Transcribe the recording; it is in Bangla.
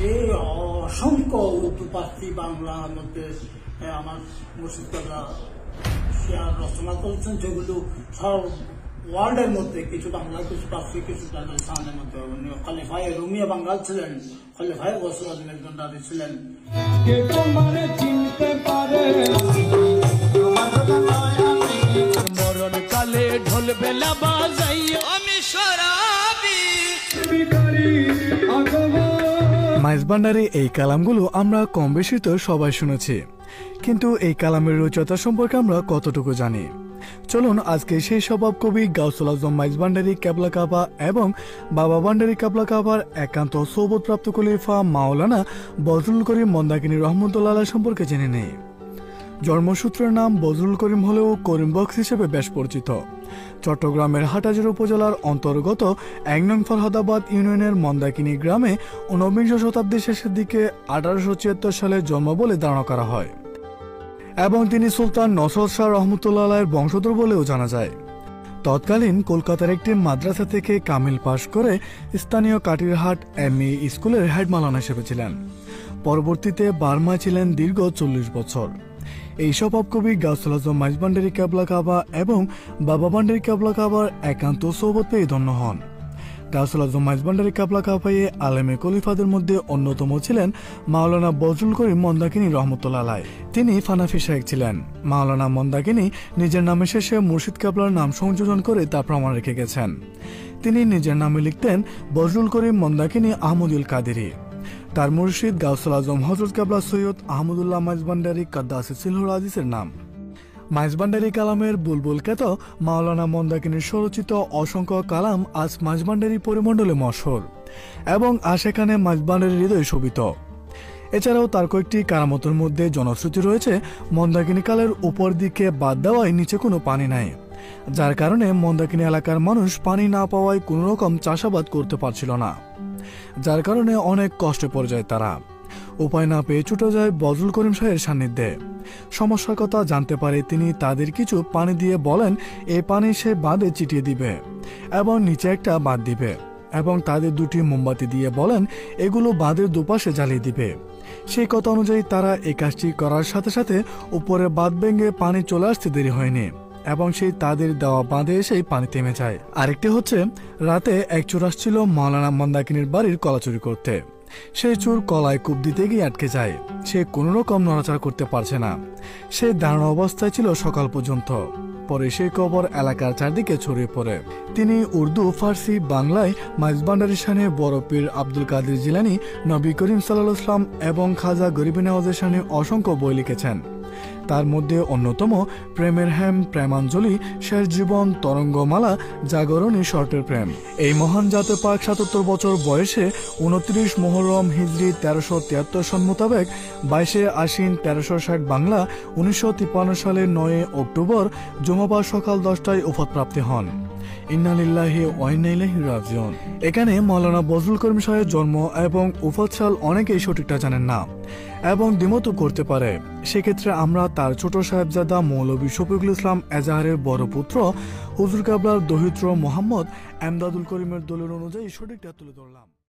এই অসংখ্য উর্দু পার্সি বাংলার মধ্যে আমার মুর্শিদ কাবলা শেয়ার রচনা করেছেন, যেগুলো সব ওয়ার্ল্ডের মধ্যে, কিছু বাংলা, কিছু পার্সি, কিছু সানের মধ্যে। উনি খলিফায়ে রুমিয়া বাঙ্গাল ছিলেন, খলিফায়ে গৌসুল আজম একজন রাজি ছিলেন। মরণ কালে ঢোল বেলা বাজাই আমি শরাবি। মাইজ ভান্ডারী এই কালামগুলো আমরা কম বেশি তো সবাই শুনেছি, কিন্তু এই কালামের রচয়িতা সম্পর্কে আমরা কতটুকু জানি? চলুন আজকে সেই স্বভাব কবি গাউসুল আজম মাইজ ভান্ডারী কেবলা কাবা এবং বাবা ভান্ডারী কেবলা কাবার একান্ত সৌবতপ্রাপ্ত খলিফা মাওলানা বজলুল করিম মন্দাকিনী রহমতুল্লাহ আলাইহি সম্পর্কে জেনে নেই। জন্মসূত্রের নাম বজলুল করিম হলেও করিম বক্স হিসেবে বেশ পরিচিত। চট্টগ্রামের হাটহাজারী উপজেলার অন্তর্গত ১ নং ফরহাদাবাদ ইউনিয়নের মন্দাকিনী গ্রামে ১৯ শতাব্দীর শেষের দিকে ১৮৭৪ সালে জন্ম বলে ধারণা করা হয় এবং তিনি সুলতান নসরত শাহ রহমতুল্লাহ আলাইহির বংশধর বলেও জানা যায়। তৎকালীন কলকাতার একটি মাদ্রাসা থেকে কামিল পাশ করে স্থানীয় কাটিরহাট এমই স্কুলের হেড মাওলানা হিসেবে ছিলেন। পরবর্তীতে বার্মায় ছিলেন দীর্ঘ ৪০ বছর। এই স্বভাব কবি গাউসুল আজম মাইজ ভান্ডারী কেবলা কাবা এবং বাবা ভান্ডারী কেবলা কাবার একান্ত সোহবত পেয়ে ধন্য হন। গাউসুল আজম মাইজ ভান্ডারী কেবলা কাবায়ে আলেমে খলিফাদের মধ্যে অন্যতম ছিলেন মাওলানা বজলুল করিম মন্দাকিনী রহমতুল্লাহ আলাইহি। তিনি ফানাফি শাইখ ছিলেন। মাওলানা মন্দাকিনী নিজের নামের শেষে মুর্শিদ কেবলার নাম সংযোজন করে তা প্রমাণ রেখে গেছেন। তিনি নিজের নামে লিখতেন বজলুল করিম মন্দাকিনী আহমদুল কাদেরী। তার মুর্শিদ গাউসুল আজম হযরত কেবলা সৈয়দ আহমদুল্লাহ মাইজ ভান্ডারী কাদ্দাসে সিলহুল আজিজের নাম। মাইজ ভান্ডারী কালামের বুলবুল খ্যাত মাওলানা মন্দাকিনীর স্বরচিত অসংখ্য কালাম আজ মাইজ ভান্ডারী পরিমণ্ডলে মশহুর এবং সেখানে মাইজ ভান্ডারীর হৃদয় শোভিত। এছাড়াও তার কয়েকটি কারামতের মধ্যে জনশ্রুতি রয়েছে মন্দাকিনী কালের উপর দিকে বাদ দেওয়ায় নিচে কোনো পানি নাই, যার কারণে মন্দাকিনী এলাকার মানুষ পানি না পাওয়ায় কোনো রকম চাষাবাদ করতে পারছিল না, যার কারণে অনেক কষ্টে পড়ে যায় তারা। উপায় না পেয়ে ছুটে যায় বজলুল করিম শাহের সান্নিধ্যে। সমস্যার কথা জানতে পারে তিনি তাদের কিছু পানি দিয়ে বলেন এই পানি সে বাঁধে ছিটিয়ে দিবে এবং নিচে একটা বাঁধ দিবে এবং তাদের দুটি মোমবাতি দিয়ে বলেন এগুলো বাঁধের দুপাশে জ্বালিয়ে দিবে। সেই কথা অনুযায়ী তারা এই কাজটি করার সাথে সাথে উপরে বাঁধ ভেঙে পানি চলে আসতে দেরি হয়নি এবং সেই তাদের দেওয়া বাঁধে এসেই পানি থেমে যায়। আরেকটি হচ্ছে রাতে এক চোর আসছিল মাওলানা মন্দাকিনীর বাড়ির কলা চুরি করতে। সেই চোর কলায় কূপ দিতে গিয়ে আটকে যায়। সে কোনো রকম নড়াচড়া করতে পারছে না। সে দাঁড়ানো অবস্থায় ছিল সকাল পর্যন্ত। পরে সেই খবর এলাকার চারদিকে ছড়িয়ে পড়ে। তিনি উর্দু, ফার্সি, বাংলায় মাইজ ভান্ডারীর শানে বড় পীর আব্দুল কাদের জিলানী, নবী করিম সাল্লাল্লাহু আলাইহি ওয়াসাল্লাম এবং খাজা গরিব নওয়াজের শানে অসংখ্য বই লিখেছেন। তার মধ্যে অন্যতম প্রেমের হেম, প্রেমাঞ্জলি, শেষ জীবন, তরঙ্গমালা, জাগরণী, শর্টের প্রেম। এই মহান জাতের পাক ৭৭ বছর বয়সে ২৯ মুহররম হিজরি ১৩৭৩ সন মোতাবেক ২২ আশ্বিন ১৩৬০ বাংলা ১৯৫৩ সালের ৯ অক্টোবর জুমাবার সকাল ১০টায় ওফাত প্রাপ্তি হন। ইন্না লিল্লাহি ওয়া ইন্না ইলাইহি রাজিউন। এখানে মাওলানা বজলুল করিম শাহের জন্ম এবং ওফাত সাল অনেকেই সঠিকটা জানেন না এবং দ্বিমতও করতে পারে। সেক্ষেত্রে আমরা তার ছোট সাহেবজাদা মৌলভী শফিকুল ইসলাম এজাহারের বড় পুত্র হুজুর কেবলার দহিত্র মোহাম্মদ এমদাদুল করিমের দলিল অনুযায়ী সঠিকটা তুলে ধরলাম।